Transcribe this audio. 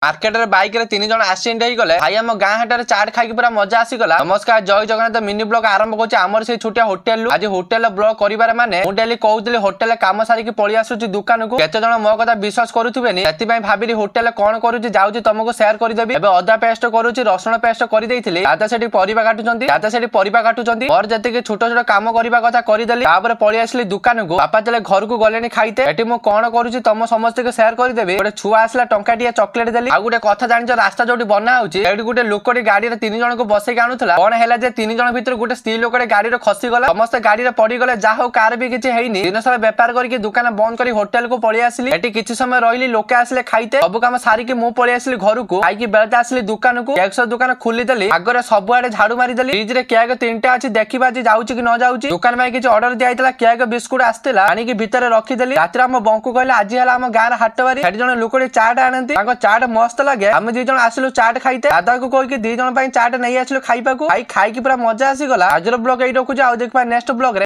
Market रे bike रे 3 जण एक्सीडेंट हो गले भाई हम गाँ हाट चाट खाई पूरा मजा आसीगला। नमस्कार जय जगन्नाथ मिनी ब्लॉग आरंभ करछि हमर से छोटिया होटल आज होटल ब्लॉग करिवार माने मु डेली कहउतली होटल काम सारी की पळि आसुछि दुकान को केते जण मो कथा विश्वास करूथिबेनी सेति पई भाबिली होटल कोन करूछि जाउछि तुमको शेयर करि देबी। एबे अदा पेस्ट करूछि रसुण पेस्ट करि देइथिली दादा सेठी परिबा काटुचंती और जति के छोट छोट काम करिबा कथा करि देली तापर पळि आसली दुकान को बापा चले घर को गलेनी खाइते एटी मु कोन करूछि तुम समस्त के शेयर करि देबी। गोटे छुआ आसला टंकाटिया चॉकलेट देली आ गुटे कथा जानिछ रास्ता जोटी बना होउची एडी गुटे लोकडी गाड़ी रे 3 जण को बसे के आनुथला कोन हेला जे 3 जण भीतर गुटे स्त्री लोकडी गाड़ी रे खसी गला समस्त गाड़ी रे पड़ी गले जा हो कार भी किछि हेइनी दिन सारा व्यापार करके दुकान बंद करी होटल को पळि आसली एटी किछि समय रहिली लोके आसले खाइते सब काम सारी के मु पळि आसली घर को खाई की बेलते आसली दुकान को 100 दुकान खुली देली आगरे सब आडे झाड़ू मारी देली फ्रिज रे केक 3टा अछि देखि बाजी जाउची कि न जाउची दुकान में किछि ऑर्डर दियाइतला केक बिस्कुट आस्तेला आनी की भीतर रखी देली रात्री हम बंकु कहले आज हला हम गार हाटवारी सेठी जण लोकडी चाट आनंती ताको चाट मस्त लागे हम जी जण आसलु चाट खाइते दादा को कहि कि 2 जण पई चाट नै आसलु खाइपा को खाई की पूरा मजा आसी गला। आजर ब्लॉग एई रखु जा आ देखबा नेक्स्ट ब्लॉग रे।